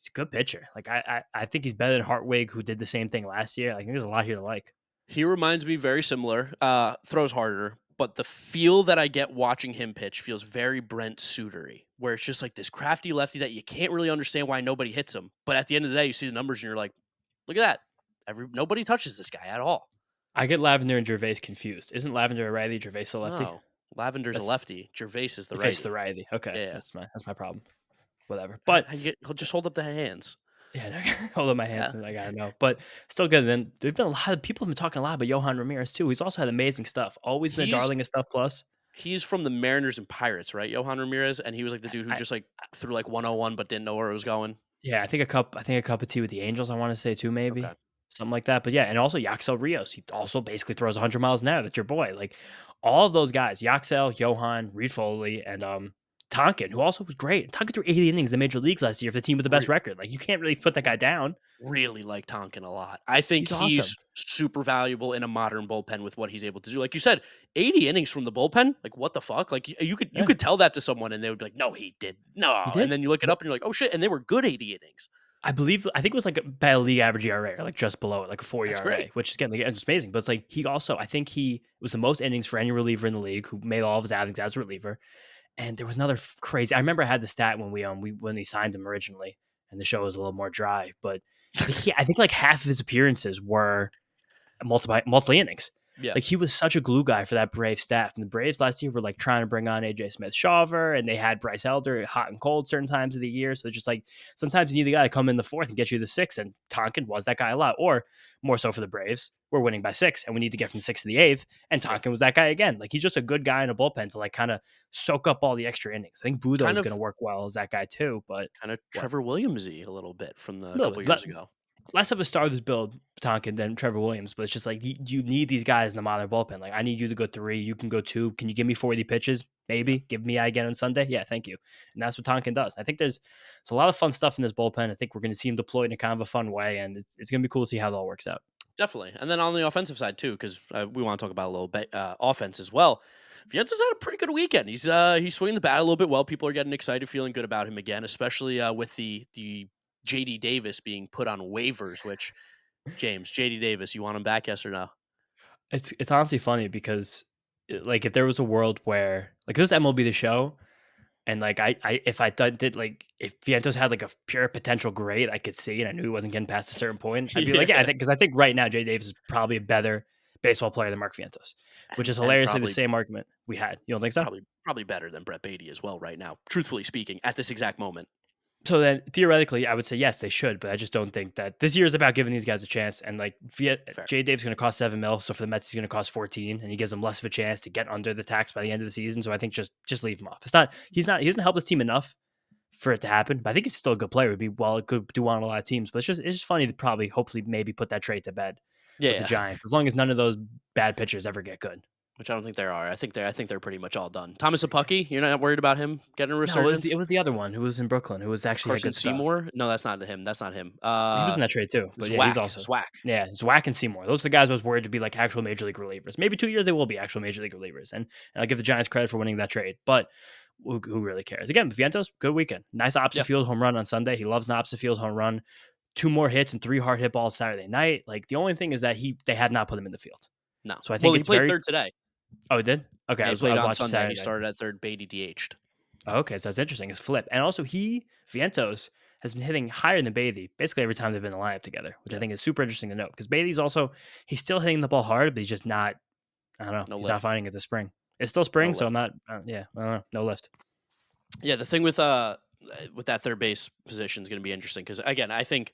a good pitcher. Like I think he's better than Hartwig, who did the same thing last year. Like there's a lot here to like. He reminds me very similar. Throws harder, but the feel that I get watching him pitch feels very Brent Sutery, where it's just like this crafty lefty that you can't really understand why nobody hits him. But at the end of the day, you see the numbers and you're like, look at that. Nobody touches this guy at all. I get Lavender and Gervais confused. Isn't Lavender a righty, Gervais a lefty? No. Lavender's a That's lefty. Gervais is the Gervais the righty. righty. Okay, Yeah. that's my problem. Whatever. But He'll just hold up the hands. yeah, no, hold on my Yeah. hands. I gotta know, but still good. Then there's been a lot of people have been talking a lot about Johan Ramirez too. He's also had amazing stuff. Always been a He's darling of Stuff Plus. he's from the Mariners and Pirates, right? Johan Ramirez, and he was like the dude who I, just like threw like 101 but didn't know where it was going. yeah, I think a cup of tea with the Angels. I want to say too, Okay. maybe something like that. But yeah, and also Yaxel Rios. He also basically throws 100 miles an hour. That's your boy. Like all of those guys, Yaxel, Johan, Reed Foley, and Tonkin, who also was great. Tonkin threw 80 innings in the major leagues last year for the team with the best record. Like you can't really put that guy down. Really like Tonkin a lot. I think He's awesome. he's super valuable in a modern bullpen with what he's able to do. Like you said, 80 innings from the bullpen. Like what the fuck? Like you Yeah, could tell that to someone and they would be like, "No, he did. he No." And did. then you look it up and you're like, "Oh shit." And they were good 80 innings. I think it was like about a league average ERA, or like just below it, like a 4 That's ERA, great. which again, like, it's amazing. But it's like he also, I think he was the most innings for any reliever in the league who made all of his outings as a reliever. And there was another crazy. I remember I had the stat when we when they signed him originally, and the show was a little more dry. But I think like half of his appearances were multi innings. Yeah. Like he was such a glue guy for that Brave staff. And the Braves last year were like trying to bring on AJ Smith Shawver, and they had Bryce Elder hot and cold certain times of the year. So it's just like sometimes you need the guy to come in the fourth and get you the sixth. And Tonkin was that guy a lot. Or more so for the Braves, we're winning by 6 and we need to get from 6 to the 8th. And Yeah. Tonkin was that guy again. Like he's just a good guy in a bullpen to like kind of soak up all the extra innings. I think Budo Kind is of going to work well as that guy too. But kind of what? Trevor Williamsy a little bit from A the little couple bit. years ago. less of a star of this build, Tonkin, than Trevor Williams, but it's just like you need these guys in the modern bullpen. Like I need you to go 3, you can go 2. Can you give me 40 pitches? Yeah, Maybe give me again on Sunday. Yeah, thank you. And that's what Tonkin does. I think there's a lot of fun stuff in this bullpen. I think we're going to see him deployed in a kind of a fun way, and it's going to be cool to see how it all works out. definitely. And then on the offensive side too, because we want to talk about a little bit offense as well. Vientos had a pretty good weekend. He's swinging the bat a little bit well. People are getting excited, feeling good about him again, especially with the JD Davis being put on waivers. Which James JD Davis, you want him back? Yes or no? It's honestly funny because like if there was a world where like this MLB the Show. And like I if I did like if Vientos had like a pure potential grade I could see and I knew he wasn't getting past a certain point, I'd be like, yeah, I Yeah, think because I think right now Jay Davis is probably a better baseball player than Mark Vientos, which is and hilariously the probably same argument we had. You don't think so? probably better than Brett Beatty as well right now. Truthfully speaking, at this exact moment, So then theoretically, I would say yes, they should, but I just don't think that this year is about giving these guys a chance. And like fair. Jay Dave's going to cost 7 mil, so for the Mets he's going to cost 14, and he gives them less of a chance to get under the tax by the end of the season. So I think just leave him off. It's not he doesn't help this team enough for it to happen. But I think he's still a good player. It could do well on a lot of teams. But it's just funny to probably hopefully maybe put that trade to bed Yeah, with the yeah. Giants, as long as none of those bad pitchers ever get good. Which I don't think there are. I think they're pretty much all done. Thomas Apucky, you're not worried about him getting a No, resurgence? it was the other one who was in Brooklyn who was actually had Carson good stuff. Seymour? No, that's not him. That's not him. He was in that trade too, but yeah, he's also Zwack. Zwack and Seymour. Those are the guys I was worried to be like actual major league relievers. Maybe 2 years they will be actual major league relievers, and I give the Giants credit for winning that trade. But who really cares? Again, Vientos, good weekend. Nice opposite Yeah, field home run on Sunday. He loves an opposite field home run. 2 more hits and 3 hard hit balls Saturday night. Like the only thing is that they had not put him in the field. no. So I Well, think he it's played very. third today. Oh, it did. Okay, Yeah, he I played was on watching Sunday. He Saturday. started at third. Beatty DH'd. Okay, so that's interesting. His flip, and also Vientos has been hitting higher than Beatty basically every time they've been in the lineup together, which I Yeah, think is super interesting to note because Beatty's also he's still hitting the ball hard, but he's just not. I don't know. no He's not lift. finding it this spring. It's still No spring, so I'm lift. not. Yeah, I don't know. No lift. Yeah, the thing with that third base position is going to be interesting because again, I think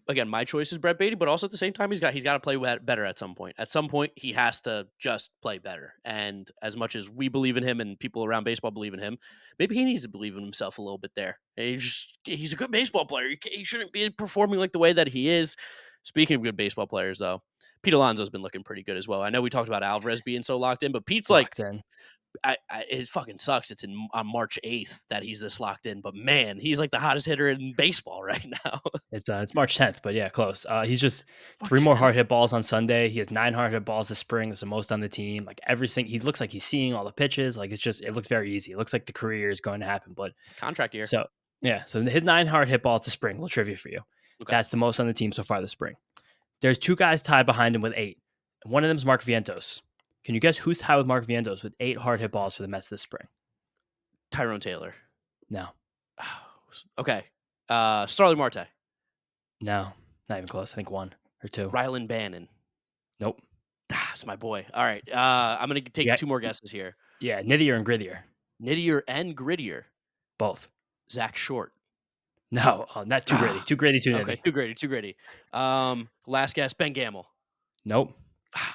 again, my choice is Brett Beatty, but also at the same time, he's got to play better at some point. At some point, he has to just play better. And as much as we believe in him and people around baseball believe in him, maybe he needs to believe in himself a little bit there. He's a good baseball player. He shouldn't be performing like the way that he is. Speaking of good baseball players, though, Pete Alonso's been looking pretty good as well. I know we talked about Alvarez being so locked in, but Pete's like Locked in. it fucking sucks. It's on March 8th that he's this locked in, but man, he's like the hottest hitter in baseball right now. It's March 10th, but yeah, close. He's just three March more hard 10th. hit balls on Sunday. He has 9 hard hit balls this spring. That's the most on the team. Like everything, he looks like he's seeing all the pitches. Like it looks very easy. It looks like the career is going to happen. But Contract year. so yeah, so his 9 hard hit balls to spring. Little trivia for you. Okay. That's the most on the team so far this spring. There's 2 guys tied behind him with 8. One of them is Mark Vientos. Can you guess who's tied with Mark Vientos with 8 hard hit balls for the Mets this spring? Tyrone Taylor. No, Okay. Starling Marte. no, not even close. I think 1 or 2. Rylan Bannon. Nope. That's my boy. All right. I'm going to take Yeah, 2 more guesses here. yeah, Nittier and Grittier, Nittier and Grittier. both. Zach Short. No, not too gritty. Ah, Too gritty, too okay. nitty. Too gritty. Too gritty. Last guess, Ben Gamble. Nope.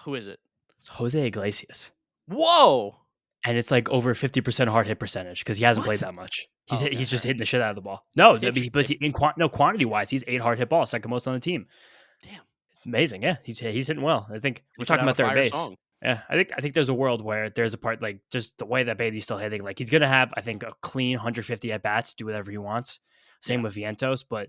Who is it? It's Jose Iglesias. Whoa. And it's like over 50% hard hit percentage because he hasn't played What? that much. Oh, okay. He's just Fair. hitting the shit out of the ball. No, Interesting. no quantity wise, he's 8 hard hit balls, second most on the team. Damn. It's amazing. Yeah, he's hitting well. I think He we're put talking out a about third fire base. song. Yeah, I think there's a world where there's a part like just the way that Bailey's still hitting. Like he's gonna have, I think, a clean 150 at bats, do whatever he wants. Same Yeah. with Vientos, but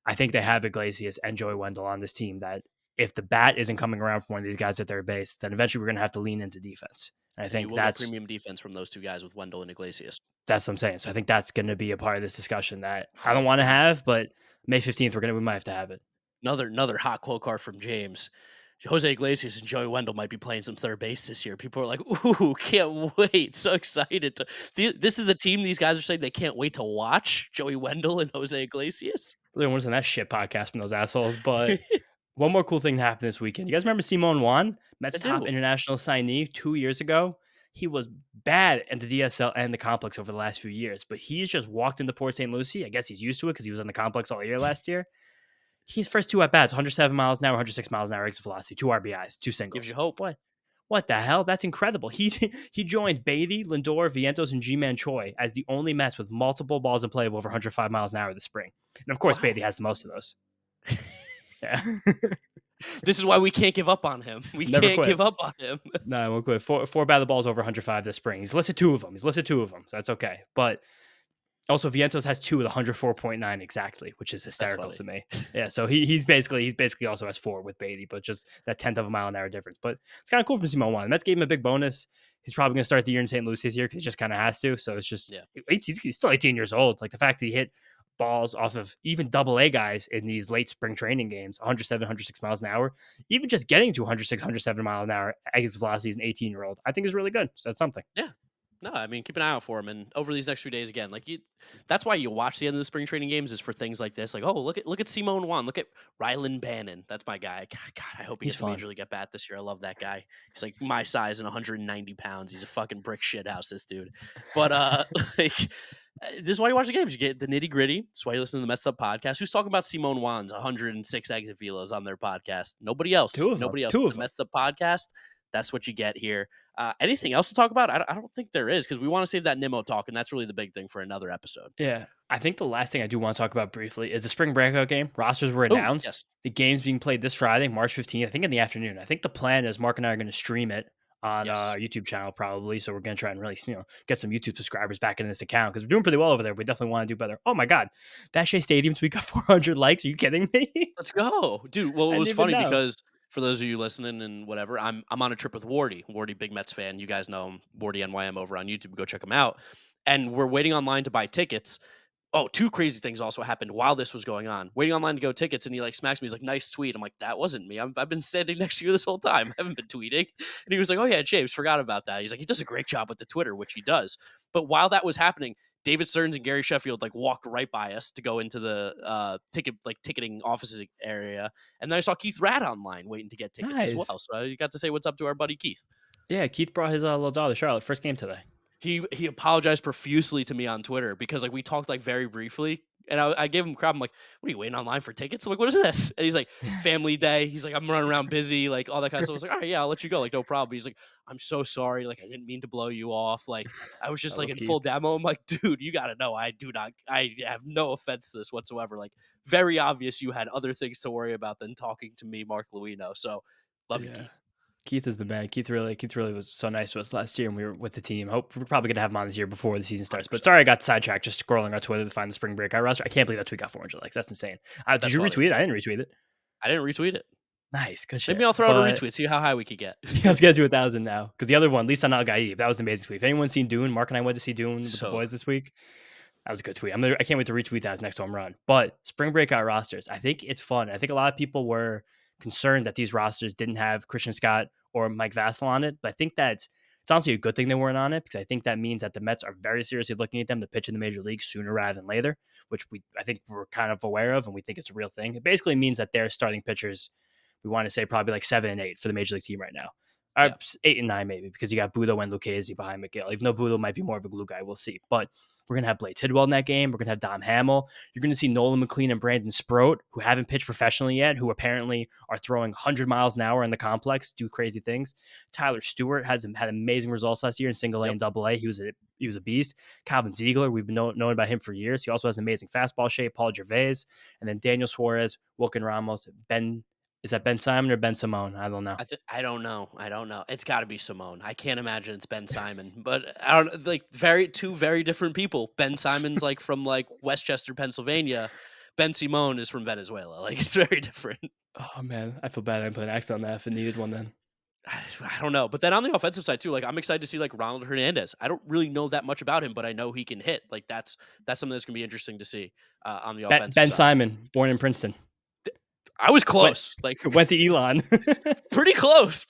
I think they have Iglesias and Joey Wendell on this team that if the bat isn't coming around from one of these guys at third base, then eventually we're gonna have to lean into defense. And I And you think will get that's premium defense from those 2 guys with Wendell and Iglesias. what I'm saying. So I think that's gonna be a part of this discussion that I don't Oh, want to man. have, but May 15th we might have to have it. Another hot quote card from James. Jose Iglesias and Joey Wendell might be playing some third base this year. People are like, "Ooh, can't wait! So excited to." This is the team these guys are saying they can't wait to watch. Joey Wendell and Jose Iglesias. Really want to send that shit podcast from those assholes. But one more cool thing happened this weekend. You guys remember Simone Juan, I Mets' top do. international signee 2 years ago? He was bad at the DSL and the complex over the last few years, but he's just walked into Port St. Lucie. I guess he's used to it because he was on the complex all year last year. His first 2 at bats, 107 miles an hour, 106 miles an hour exit velocity, 2 RBIs, 2 Gives singles. you hope. What the hell? That's incredible. He joined Beatty, Lindor, Vientos, and G-Man Choi as the only Mets with multiple balls in play of over 105 miles an hour this spring. And of course, Wow. Beatty has the most of those. Yeah. This is why we can't give up on him. We Never can't quit. give up on him. No, I won't quit. Four batted balls over 105 this spring. He's lifted two of them. So that's okay. But also, Vientos has two with 104.9 exactly, which is That's hysterical funny. to me. Yeah, so he's basically also has four with Beatty, but just that tenth of a mile an hour difference. But it's kind of cool from Simone Juan. The Mets gave him a big bonus. He's probably going to start the year in St. Louis this year because he just kind of has to. So it's just Yeah. he's still 18 years old. Like the fact that he hit balls off of even double A guys in these late spring training games, 107, 106 miles an hour, even just getting to 106, 107 mile an hour exit velocity as an 18-year-old, I think is really good. So that's something. Yeah. No, I mean, keep an eye out for him. And over these next few days, again, that's why you watch the end of the spring training games is for things like this. Like, oh, look at Simone Juan. Look at Rylan Bannon. That's my guy. God, I hope he He's gets a fun. major league at bat this year. I love that guy. He's like my size and 190 pounds. He's a fucking brick shit house, this dude. But like, this is why you watch the games. You get the nitty gritty. That's why you listen to the Mets'd podcast. Who's talking about Simone Juan's 106 exit velos on their podcast? Nobody else. Two of them. Nobody else. Two But of the them. Mets'd podcast. That's what you get here. Anything else to talk about? I don't think there is because we want to save that Nimmo talk, and that's really the big thing for another episode. Yeah. I think the last thing I do want to talk about briefly is the spring breakout game. Rosters were Oh, announced. yes. The game's being played this Friday, March 15th, I think in the afternoon. I think the plan is Mark and I are going to stream it on Yes. our YouTube channel probably. So we're going to try and really, get some YouTube subscribers back into this account because we're doing pretty well over there. We definitely want to do better. Oh my God. That Shea Stadium tweet got 400 likes. Are you kidding me? Let's go. Dude, well, I it didn't was even funny know. because for those of you listening and whatever, I'm on a trip with Wardy. Wardy, big Mets fan. You guys know him, Wardy NYM over on YouTube. Go check him out. And we're waiting online to buy tickets. Oh, two crazy things also happened while this was going on. Waiting online to go tickets, and he like smacks me. He's like, "Nice tweet." I'm like, "That wasn't me. I've been standing next to you this whole time. I haven't been tweeting." And he was like, "Oh yeah, James, forgot about that." He's like, "He does a great job with the Twitter," which he does. But while that was happening, David Stearns and Gary Sheffield like walked right by us to go into the ticketing offices area, and then I saw Keith Rad online waiting to get tickets as Nice. well. So I got to say what's up to our buddy Keith. Yeah. Keith brought his little daughter, Charlotte, first game today. He apologized profusely to me on Twitter because like we talked like very briefly, and I gave him crap. I'm like, "What are you waiting online for tickets?" I'm like, "What is this?" And he's like, "Family day." He's like, "I'm running around busy, like all that kind of stuff." I was like, "All right, yeah, I'll let you go, like no problem." He's like, "I'm so sorry, like I didn't mean to blow you off, like I was I just like love in Keith. full demo." I'm like, "Dude, you gotta know, I have no offense to this whatsoever. Like very obvious you had other things to worry about than talking to me, Mark Luino." So love you, Yeah. Keith. Keith is the man. Keith really was so nice to us last year when we were with the team. Hope we're probably gonna have him on this year before the season starts. But 100%. sorry, I got sidetracked just scrolling our Twitter to find the spring breakout roster. I can't believe that tweet got 400 likes. That's insane. Did That's you funny. retweet it? I didn't retweet it. I didn't retweet it. Nice, good Maybe shit. I'll throw out a But retweet, see how high we could get. yeah, let's get to 1,000 now. Because the other one, Lisan Al Gaib, that was an amazing tweet. If anyone's seen Dune, Mark and I went to see Dune with the So boys this week. That was a good tweet. I can't wait to retweet that as next home run. But spring breakout rosters, I think it's fun. I think a lot of people were concerned that these rosters didn't have Christian Scott or Mike Vassell on it. But I think that's it's honestly a good thing they weren't on it because I think that means that the Mets are very seriously looking at them to pitch in the major league sooner rather than later, which I think we're kind of aware of and we think it's a real thing. It basically means that their starting pitchers, we want to say probably like 7 and 8 for the major league team right now. Or yeah, 8 and 9 maybe because you got Budo and Lucchesi behind McGill. Even though Budo might be more of a glue guy, we'll see. But we're going to have Blade Tidwell in that game. We're going to have Dom Hamill. You're going to see Nolan McLean and Brandon Sproat, who haven't pitched professionally yet, who apparently are throwing 100 miles an hour in the complex, do crazy things. Tyler Stewart had amazing results last year in single A yep. and double A. He was a beast. Calvin Ziegler, we've been knowing about him for years. He also has an amazing fastball shape. Paul Gervais, and then Daniel Suarez, Wilkin Ramos, is that Ben Simon or Ben Simone? I don't know. I don't know. I don't know. It's got to be Simone. I can't imagine it's Ben Simon. But I don't like two very different people. Ben Simon's like from like Westchester, Pennsylvania. Ben Simone is from Venezuela. Like it's very different. Oh man, I feel bad I put an X on that if it needed one then. I don't know. But then on the offensive side too, like I'm excited to see like Ronald Hernandez. I don't really know that much about him, but I know he can hit. Like that's something that's gonna be interesting to see on the offensive Ben side. Simon, born in Princeton. I was Went, close. Like went to Elon. pretty close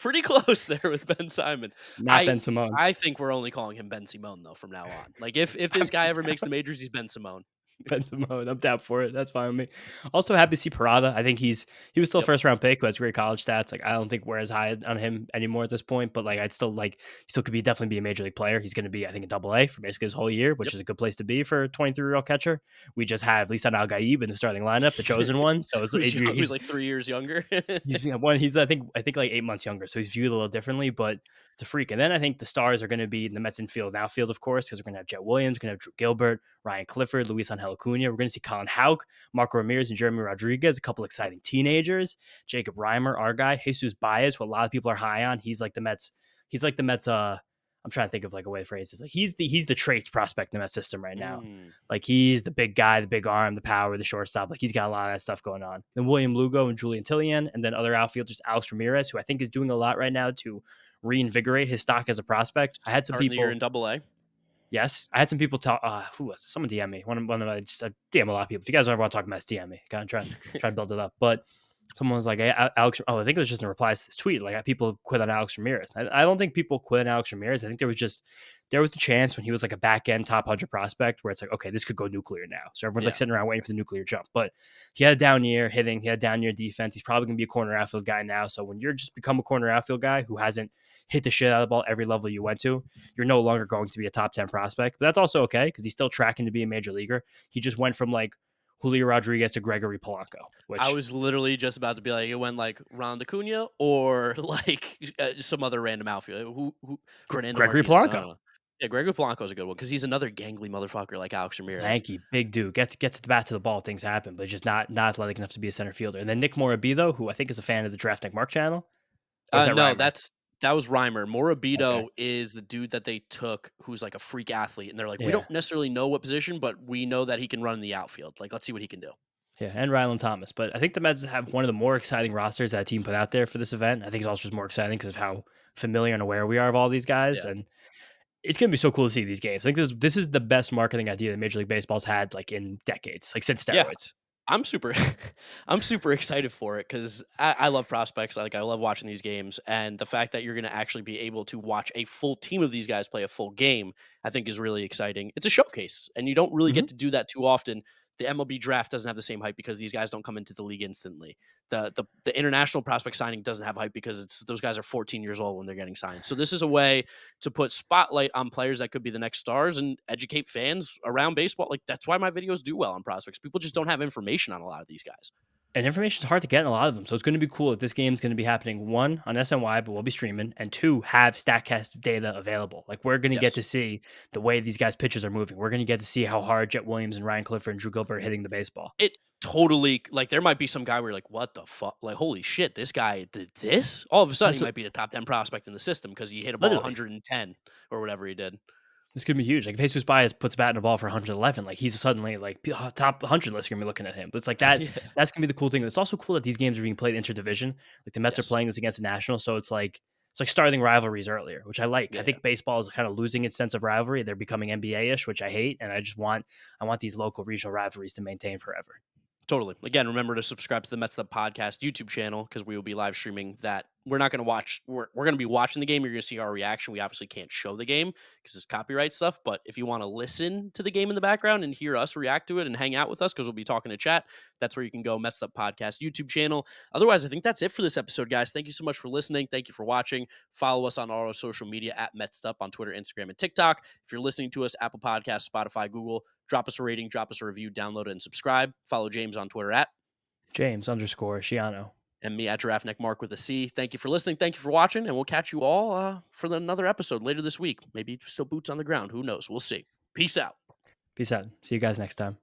there with Ben Simon. Not I Ben Simone. I think we're only calling him Ben Simone though from now on. Like if this guy ever makes the majors, he's Ben Simone. Ben Simone. I'm down for it. That's fine with me. Also happy to see Parada. I think he was still a Yep. first round pick who has great college stats. Like I don't think we're as high on him anymore at this point, but like I'd still he still could definitely be a major league player. He's gonna be, I think, in double A for basically his whole year, which Yep. is a good place to be for a 23-year-old catcher. We just have Lisan Al Gaib in the starting lineup, the chosen one. So Who's like 3 years younger. he's one. He's I think like 8 months younger, so he's viewed a little differently. But it's a freak. And then I think the stars are going to be in the Mets infield and outfield, of course, because we're going to have Jet Williams, we're going to have Drew Gilbert, Ryan Clifford, Luis Angel Acuna. We're going to see Colin Houck, Marco Ramirez, and Jeremy Rodriguez, a couple exciting teenagers. Jacob Reimer, our guy, Jesus Baez, who a lot of people are high on. He's like the Mets. He's like the Mets. I'm trying to think of like a way to phrase this. Like he's the traits prospect in the Mets system right now. Mm. Like he's the big guy, the big arm, the power, the shortstop. Like he's got a lot of that stuff going on. Then William Lugo and Julian Tillian, and then other outfielders, Alex Ramirez, who I think is doing a lot right now to reinvigorate his stock as a prospect. I had some Starting the year people. in Double A. Yes, I had some people talk. Who was it? Someone DM me. One of my just DM a lot of people. If you guys ever want to talk Mets, DM me. Kind of try to build it up. But someone was like, hey, Alex. Oh, I think it was just in replies to this tweet. Like people quit on Alex Ramirez. I don't think people quit on Alex Ramirez. I think there was a chance when he was like a back end top 100 prospect where it's like, okay, this could go nuclear now. So everyone's like sitting around waiting for the nuclear jump. But he had a down year hitting. He had a down year defense. He's probably gonna be a corner outfield guy now. So when you're just become a corner outfield guy who hasn't hit the shit out of the ball every level you went to, you're no longer going to be a top 10 prospect. But that's also okay because he's still tracking to be a major leaguer. He just went from like Julio Rodriguez to Gregory Polanco, which I was literally just about to be like, it went like Ron Acuna or like some other random outfielder. Who Fernando Gregory Martinez. I Polanco, don't know. Yeah, Gregory Polanco is a good one because he's another gangly motherfucker like Alex Ramirez. lanky, big dude, gets the bat to the ball, things happen, but just not athletic enough to be a center fielder. And then Nick Morabito, who I think is a fan of the Draft Nick Mark channel, or is that No, Reimer? that was Reimer. Okay, Morabito is the dude that they took who's like a freak athlete, and they're like, we yeah, don't necessarily know what position, but we know that he can run in the outfield. Like, let's see what he can do. yeah, and Rylan Thomas. But I think the Mets have one of the more exciting rosters that team put out there for this event. I think it's also just more exciting because of how familiar and aware we are of all these guys, Yeah. and it's gonna be so cool to see these games. I think this is the best marketing idea that Major League Baseball's had like in decades, like since Yeah. steroids. I'm super I'm super excited for it because I love prospects. Like I love watching these games, and the fact that you're going to actually be able to watch a full team of these guys play a full game, I think is really exciting. It's a showcase, and you don't really Hmm. get to do that too often. The MLB draft doesn't have the same hype because these guys don't come into the league instantly. The international prospect signing doesn't have hype because it's those guys are 14 years old when they're getting signed. So this is a way to put spotlight on players that could be the next stars and educate fans around baseball. Like that's why my videos do well on prospects. People just don't have information on a lot of these guys. And information is hard to get in a lot of them. So it's going to be cool that this game is going to be happening, one, on SNY, but we'll be streaming, and two, have StatCast data available. Like, we're going to get Yes. to see the way these guys' pitches are moving. We're going to get to see how hard Jet Williams and Ryan Clifford and Drew Gilbert are hitting the baseball. It totally like there might be some guy where you're like, what the fuck? Like, holy shit, this guy did this? All of a sudden, he Also, might be the top 10 prospect in the system because he hit a ball literally, 110 or whatever he did. this could be huge. Like, if Jesus Baez puts bat in a ball for 111, like, he's suddenly, like, top 100 list, you're going to be looking at him. But it's like that. Yeah. That's going to be the cool thing. It's also cool that these games are being played interdivision. Like, the Mets are Yes. playing this against the Nationals. So it's like starting rivalries earlier, which I like. I Yeah. think baseball is kind of losing its sense of rivalry. They're becoming NBA-ish, which I hate, and I want these local regional rivalries to maintain forever. Totally. Again, remember to subscribe to the Mets'd podcast YouTube channel because we will be live streaming that. We're not going to watch. We're going to be watching the game. You're going to see our reaction. We obviously can't show the game because it's copyright stuff. But if you want to listen to the game in the background and hear us react to it and hang out with us because we'll be talking to chat, that's where you can go. Mets'd podcast YouTube channel. Otherwise, I think that's it for this episode, guys. Thank you so much for listening. Thank you for watching. Follow us on all our social media at Mets'd on Twitter, Instagram, and TikTok. If you're listening to us, Apple Podcasts, Spotify, Google, drop us a rating, drop us a review, download it, and subscribe. Follow James on Twitter at James_Shiano. and me at Giraffe Neck Mark with a C. Thank you for listening. Thank you for watching, and we'll catch you all for another episode later this week. Maybe still boots on the ground. Who knows? We'll see. Peace out. Peace out. See you guys next time.